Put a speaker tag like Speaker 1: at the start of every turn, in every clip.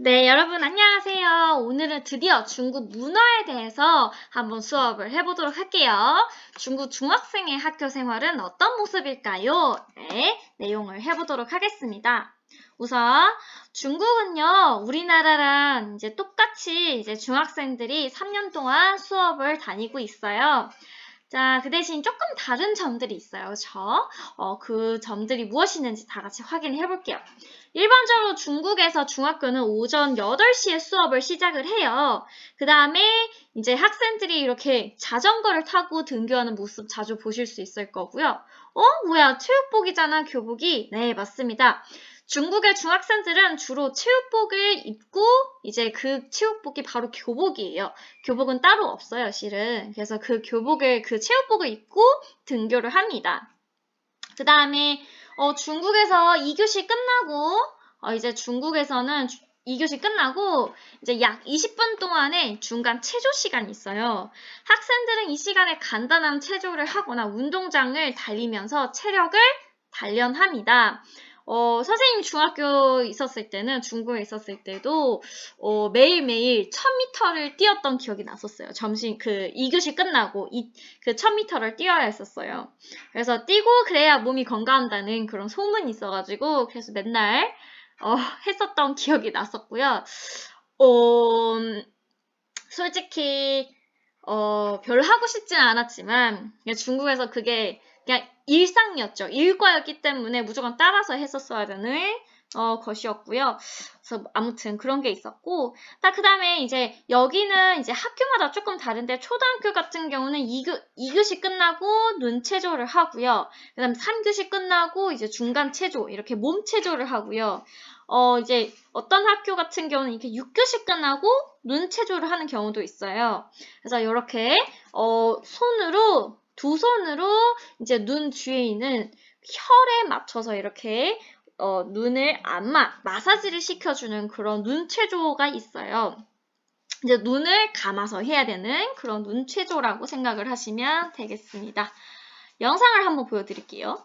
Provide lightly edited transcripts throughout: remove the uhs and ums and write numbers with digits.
Speaker 1: 네, 여러분 안녕하세요. 오늘은 드디어 중국 문화에 대해서 한번 수업을 해보도록 할게요. 중국 중학생의 학교 생활은 어떤 모습일까요? 네, 내용을 해보도록 하겠습니다. 우선 중국은요, 우리나라랑 이제 똑같이 이제 중학생들이 3년 동안 수업을 다니고 있어요. 자, 그 대신 조금 다른 점들이 있어요. 그 점들이 무엇이 있는지 다 같이 확인해 볼게요. 일반적으로 중국에서 중학교는 오전 8시에 수업을 시작을 해요. 그 다음에 이제 학생들이 이렇게 자전거를 타고 등교하는 모습 자주 보실 수 있을 거고요. 뭐야, 체육복이잖아, 교복이. 네, 맞습니다. 중국의 중학생들은 주로 체육복을 입고 이제 그 체육복이 바로 교복이에요. 교복은 따로 없어요, 실은. 그래서 그 체육복을 입고 등교를 합니다. 그 다음에 중국에서 2교시 끝나고 이제 중국에서는 2교시 끝나고 이제 약 20분 동안의 중간 체조 시간이 있어요. 학생들은 이 시간에 간단한 체조를 하거나 운동장을 달리면서 체력을 단련합니다. 선생님 중학교 있었을 때는 중국에 있었을 때도 매일매일 1000m를 뛰었던 기억이 났었어요. 점심 2교시 끝나고 그 1000m를 뛰어야 했었어요. 그래서 뛰고 그래야 몸이 건강한다는 그런 소문이 있어가지고 그래서 맨날 했었던 기억이 났었고요. 솔직히 별로 하고 싶지는 않았지만 그냥 중국에서 그게 그냥 일상이었죠. 일과였기 때문에 무조건 따라서 했었어야 되는 것이었고요. 그래서 아무튼 그런 게 있었고, 그 다음에 이제 여기는 이제 학교마다 조금 다른데 초등학교 같은 경우는 2교시 끝나고 눈체조를 하고요. 그 다음에 3교시 끝나고 이제 중간 체조, 이렇게 몸 체조를 하고요. 이제 어떤 학교 같은 경우는 이렇게 6교시 끝나고 눈체조를 하는 경우도 있어요. 그래서 이렇게 두 손으로 이제 눈 뒤에 있는 혈에 맞춰서 이렇게 눈을 마사지를 시켜주는 그런 눈체조가 있어요. 이제 눈을 감아서 해야 되는 그런 눈체조라고 생각을 하시면 되겠습니다. 영상을 한번 보여드릴게요.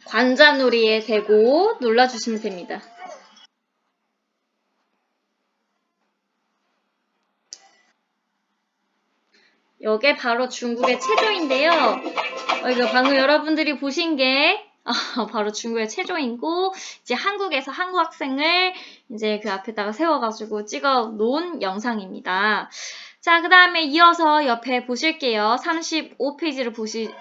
Speaker 1: 관자놀이에 대고 눌러주시면 됩니다. 이게 바로 중국의 체조인데요. 이거 방금 여러분들이 보신 게 바로 중국의 체조인고 이제 한국에서 한국 학생을 이제 그 앞에다가 세워가지고 찍어 놓은 영상입니다. 자, 그 다음에 이어서 옆에 보실게요. 35페이지를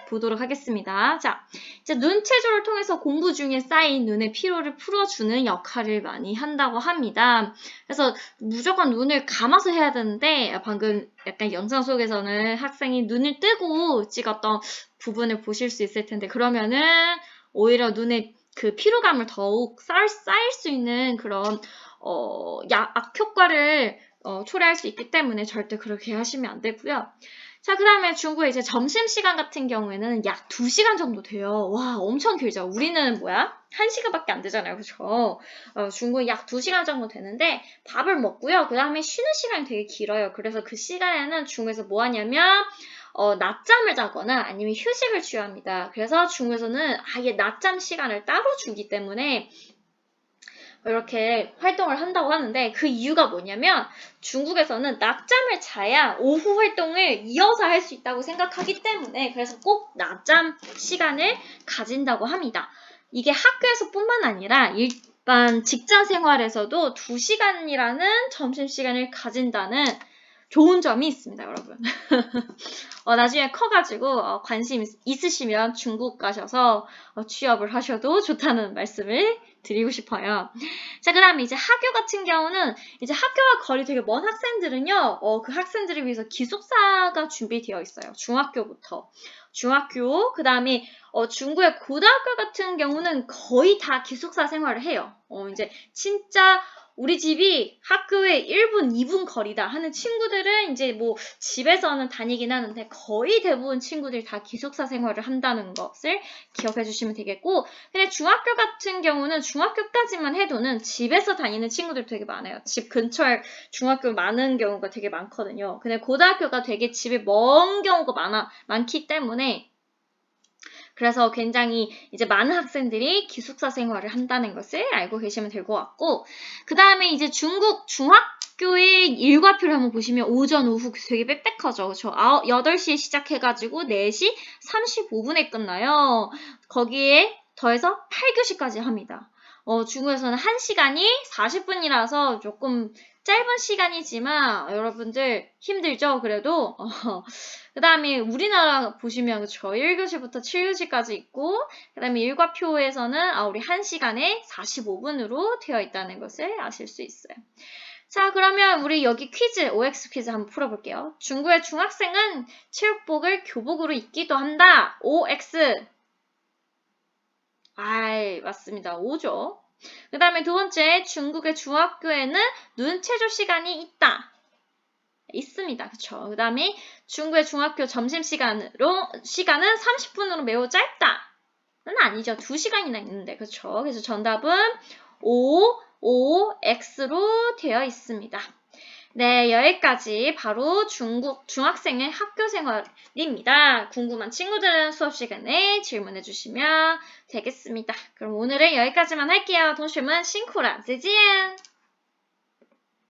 Speaker 1: 보도록 하겠습니다. 자, 이제 눈체조를 통해서 공부 중에 쌓인 눈의 피로를 풀어주는 역할을 많이 한다고 합니다. 그래서 무조건 눈을 감아서 해야 되는데 방금 약간 영상 속에서는 학생이 눈을 뜨고 찍었던 부분을 보실 수 있을 텐데 그러면은 오히려 눈에 그 피로감을 더욱 쌓일 수 있는 그런 악효과를 초래할 수 있기 때문에 절대 그렇게 하시면 안 되고요. 자, 그 다음에 중국의 이제 점심시간 같은 경우에는 약 2시간 정도 돼요. 와, 엄청 길죠. 우리는 1시간밖에 안 되잖아요. 그쵸? 중국은 약 2시간 정도 되는데 밥을 먹고요. 그 다음에 쉬는 시간이 되게 길어요. 그래서 그 시간에는 중국에서 뭐 하냐면 낮잠을 자거나 아니면 휴식을 취합니다. 그래서 중국에서는 아예 낮잠 시간을 따로 주기 때문에 이렇게 활동을 한다고 하는데 그 이유가 뭐냐면 중국에서는 낮잠을 자야 오후 활동을 이어서 할 수 있다고 생각하기 때문에 그래서 꼭 낮잠 시간을 가진다고 합니다. 이게 학교에서뿐만 아니라 일반 직장 생활에서도 2시간이라는 점심시간을 가진다는 좋은 점이 있습니다, 여러분. 나중에 커가지고 관심 있으시면 중국 가셔서 취업을 하셔도 좋다는 말씀을 드리고 싶어요. 자, 그 다음에 이제 학교 같은 경우는 이제 학교와 거리 되게 먼 학생들은요, 그 학생들을 위해서 기숙사가 준비되어 있어요. 중학교부터. 중학교, 그 다음에 중국의 고등학교 같은 경우는 거의 다 기숙사 생활을 해요. 이제 진짜 우리 집이 학교에 1분, 2분 거리다 하는 친구들은 이제 뭐 집에서는 다니긴 하는데 거의 대부분 친구들이 다 기숙사 생활을 한다는 것을 기억해 주시면 되겠고, 근데 중학교 같은 경우는 중학교까지만 해도는 집에서 다니는 친구들 되게 많아요. 집 근처에 중학교 많은 경우가 되게 많거든요. 근데 고등학교가 되게 집이 먼 경우가 많기 때문에 그래서 굉장히 이제 많은 학생들이 기숙사 생활을 한다는 것을 알고 계시면 될 것 같고, 그 다음에 이제 중국 중학교의 일과표를 한번 보시면 오전, 오후 되게 빽빽하죠. 그쵸? 8시에 시작해가지고 4시 35분에 끝나요. 거기에 더해서 8교시까지 합니다. 중국에서는 1시간이 40분이라서 조금 짧은 시간이지만 여러분들 힘들죠? 그래도 그 다음에 우리나라 보시면 그쵸? 1교시부터 7교시까지 있고 그 다음에 일과표에서는 우리 1시간에 45분으로 되어 있다는 것을 아실 수 있어요. 자, 그러면 우리 여기 퀴즈, OX 퀴즈 한번 풀어볼게요. 중국의 중학생은 체육복을 교복으로 입기도 한다. OX. 맞습니다. O죠. 그 다음에 두 번째, 중국의 중학교에는 눈체조 시간이 있다. 있습니다. 그쵸? 그 다음에 중국의 중학교 점심시간은 30분으로 매우 짧다. 는 아니죠. 2시간이나 있는데. 그쵸? 그래서 정답은 X로 되어 있습니다. 네, 여기까지 바로 중국 중학생의 학교 생활입니다. 궁금한 친구들은 수업 시간에 질문해 주시면 되겠습니다. 그럼 오늘은 여기까지만 할게요. 동시们辛苦了，再见。